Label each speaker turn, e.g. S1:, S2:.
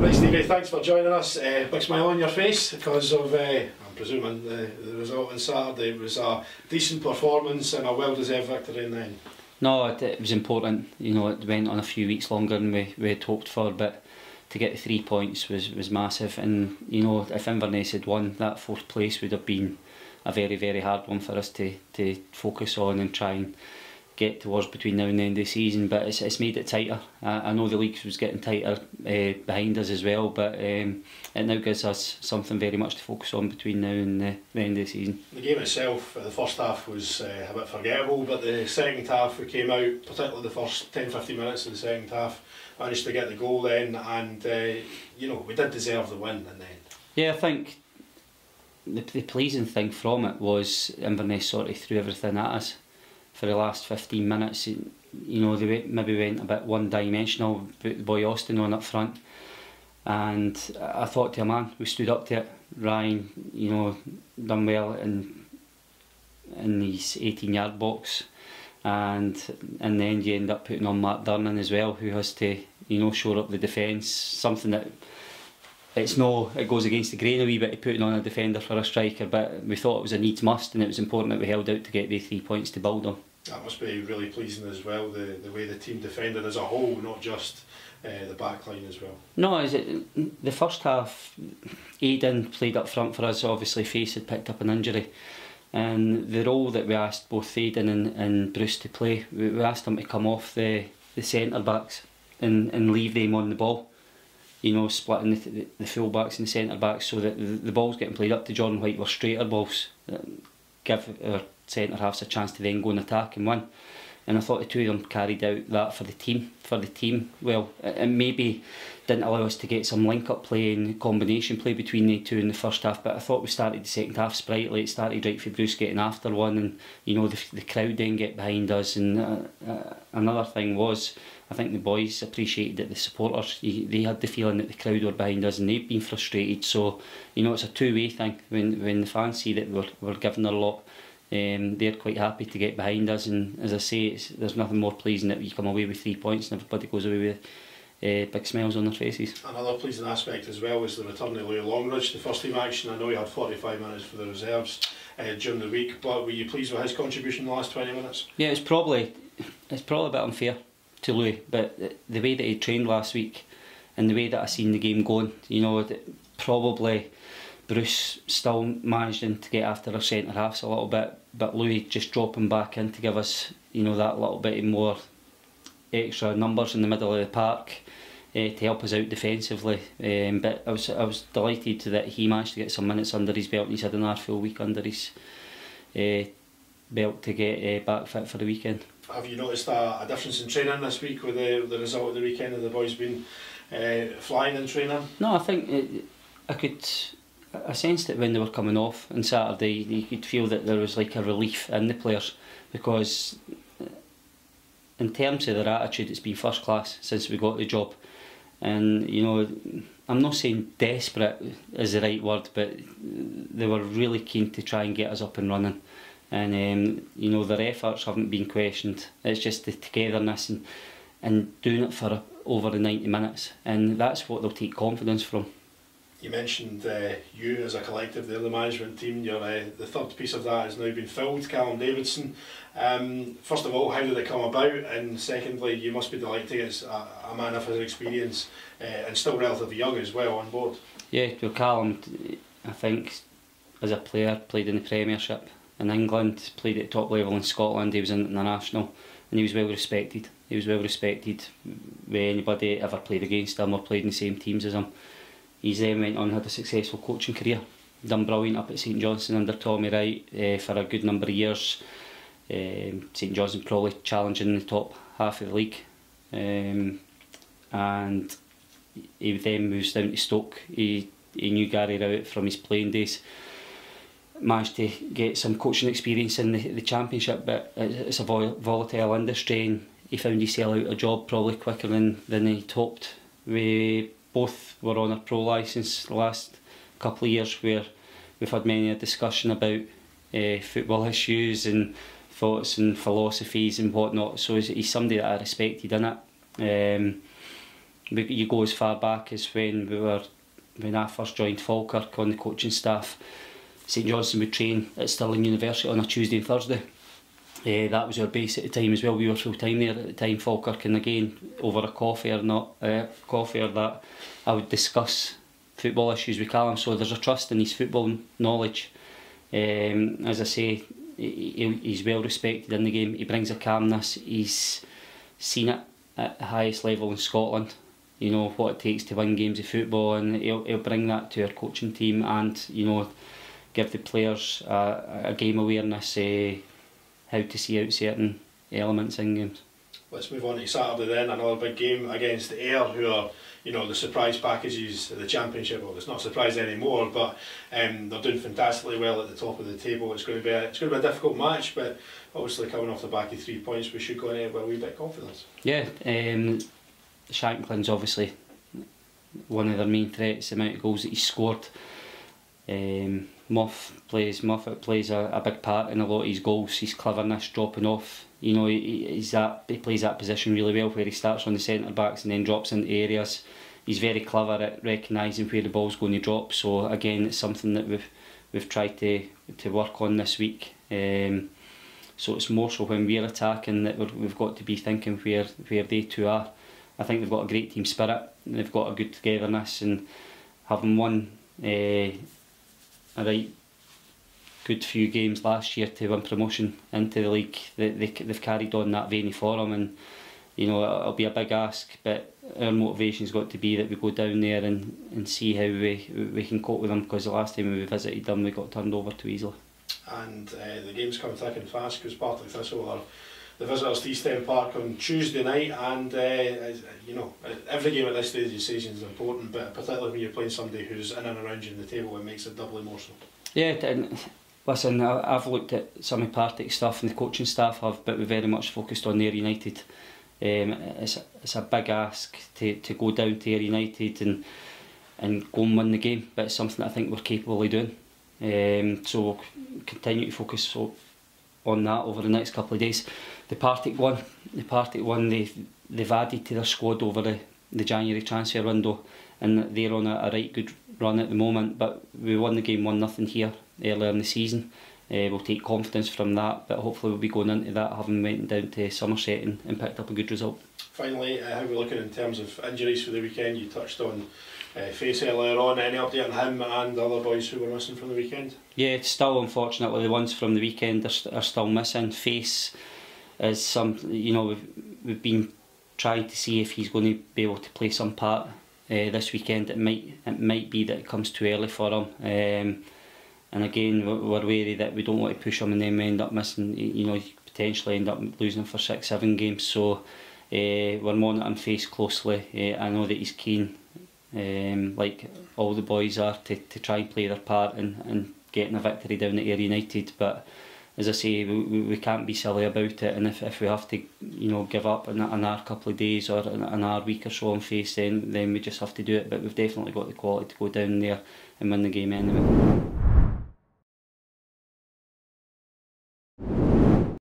S1: Right, Stevie, thanks for joining us. Big smile on your face because of, I'm presuming, the result on Saturday. It was a decent performance and a well-deserved victory in the end.
S2: No, it was important. You know, it went on a few weeks longer than we had hoped for, but to get the 3 points was massive. And you know, if Inverness had won, that fourth place would have been a very, very hard one for us to focus on and try and get towards between now and the end of the season. But it's made it tighter. I know the league was getting tighter behind us as well, but it now gives us something very much to focus on between now and the end of the season.
S1: The game itself, the first half was a bit forgettable, but the second half we came out, particularly the first 10-15 minutes of the second half, managed to get the goal then, and you know, we did deserve the win in the end. Yeah,
S2: I think the pleasing thing from it was Inverness sort of threw everything at us for the last 15 minutes. You know, they maybe went a bit one-dimensional, put the boy Austin on up front, and I thought to a man, we stood up to it. Ryan, you know, done well in his 18-yard box, and in the end you end up putting on Mark Durnan as well, who has to, you know, shore up the defence, something that it goes against the grain a wee bit, putting on a defender for a striker, but we thought it was a needs must, and it was important that we held out to get the 3 points to build on.
S1: That must be really pleasing as well, the way the team defended as a whole, not just the back line as well.
S2: No, the first half, Aidan played up front for us. Obviously Face had picked up an injury, and the role that we asked both Aidan and Bruce to play, we asked them to come off the centre backs and leave them on the ball. You know, splitting the full backs and the centre backs so that the ball's getting played up to John White were straighter balls that give our centre halves a chance to then go and attack and win. And I thought the two of them carried out that for the team well. It maybe didn't allow us to get some link-up play and combination play between the two in the first half, but I thought we started the second half sprightly. It started right for Bruce getting after one, and you know, the crowd then get behind us. And another thing was, I think the boys appreciated that the supporters, they had the feeling that the crowd were behind us and they've been frustrated. So, you know, it's a two-way thing. When the fans see that we're giving a lot, they're quite happy to get behind us. And as I say, there's nothing more pleasing that you come away with 3 points and everybody goes away with big smiles on their faces.
S1: Another pleasing aspect as well was the return of Louis Longridge, the first team action. I know he had 45 minutes for the reserves during the week, but were you pleased with his contribution in the last 20 minutes?
S2: Yeah, it's probably a bit unfair to Louis, but the way that he trained last week and the way that I seen the game going, you know, probably Bruce still managed to get after our centre halves a little bit, but Louis just dropping back in to give us, you know, that little bit more extra numbers in the middle of the park to help us out defensively. But I was delighted that he managed to get some minutes under his belt, and he's had another full week under his belt to get back fit for the weekend.
S1: Have you noticed a difference in training this week with the result of the weekend? Have the boys been flying in training?
S2: No, I think I sensed it when they were coming off on Saturday. You could feel that there was like a relief in the players, because in terms of their attitude, it's been first class since we got the job. And you know, I'm not saying desperate is the right word, but they were really keen to try and get us up and running. And you know, their efforts haven't been questioned. It's just the togetherness and doing it for over the 90 minutes, and that's what they'll take confidence from.
S1: You mentioned you as a collective, the management team. The third piece of that has now been filled, Callum Davidson. First of all, how did it come about? And secondly, you must be delighted to get a man of his experience and still relatively young as well on board. Yeah, well, Callum,
S2: I think, as a player, played in the Premiership in England, played at top level in Scotland. He was international, and he was well respected. He was well respected with anybody ever played against him or played in the same teams as him. He's then went on and had a successful coaching career. Done brilliant up at St Johnstone under Tommy Wright for a good number of years. St Johnstone probably challenging the top half of the league. And he then moves down to Stoke. He knew Gary Rowett from his playing days. Managed to get some coaching experience in the Championship, but it's a volatile industry, and he found himself out a job probably quicker than he'd hoped. We both were on a pro licence the last couple of years, where we've had many a discussion about football issues and thoughts and philosophies and whatnot. So he's somebody that I respected in it. you go as far back as when I first joined Falkirk on the coaching staff. St Johnstone would train at Stirling University on a Tuesday and Thursday. That was our base at the time as well. We were full time there at the time, Falkirk, and again over a coffee or that, I would discuss football issues with Callum. So there's a trust in his football knowledge. As I say, he's well respected in the game. He brings a calmness. He's seen it at the highest level in Scotland. You know what it takes to win games of football, and he'll bring that to our coaching team, and give the players a game awareness, how to see out certain elements in games.
S1: Let's move on to Saturday then, another big game against Ayr, who are the surprise packages of the Championship. Well, it's not a surprise anymore, but they're doing fantastically well at the top of the table. It's going to be a difficult match, but obviously coming off the back of 3 points, we should go in it with a wee bit of confidence.
S2: Yeah, Shanklin's obviously one of their main threats, the amount of goals that he's scored. Moffat plays a big part in a lot of his goals. His cleverness dropping off. He plays that position really well, where he starts on the centre backs and then drops into areas. He's very clever at recognising where the ball's going to drop. So again, it's something that we've tried to work on this week. So it's more so when we're attacking that we've got to be thinking where they two are. I think they've got a great team spirit. They've got a good togetherness, and having won a right good few games last year to win promotion into the league, they've carried on that vein for them, and it'll be a big ask, but our motivation's got to be that we go down there and see how we can cope with them, because the last time we visited them we got turned over too easily. And
S1: the games come thick and fast, because Partick Thistle are the visitors to East End Park on Tuesday night, and every game at this stage of the season is important, but particularly when you're playing somebody who's in and around you in the table, it makes it doubly more so.
S2: Yeah, and listen, I've looked at some of Partick's stuff, and the coaching staff have, but we're very much focused on Ayr United. It's a big ask to go down to Ayr United and go and win the game, but it's something I think we're capable of doing. So we'll continue to focus on that over the next couple of days. The Partick one, they've added to their squad over the January transfer window, and they're on a right good run at the moment, but we won the game 1-0 here earlier in the season. We'll take confidence from that, but hopefully we'll be going into that having went down to Somerset and picked up a good result.
S1: Finally, how are we looking in terms of injuries for the weekend? You touched on Face earlier on. Any update on him and the other boys who were missing from the weekend?
S2: Yeah, it's still unfortunately the ones from the weekend are still missing. Face is we've been trying to see if he's going to be able to play some part this weekend. It might be that it comes too early for him, and again we're wary that we don't want to push him and then we end up missing. He potentially end up losing him for 6-7 games. So we're monitoring Face closely. I know that he's keen, like all the boys are, to try and play their part in getting a victory down at Ayr United, but as I say, we can't be silly about it, and if we have to give up another couple of days or another week or so on Face, then we just have to do it, but we've definitely got the quality to go down there and win the game anyway.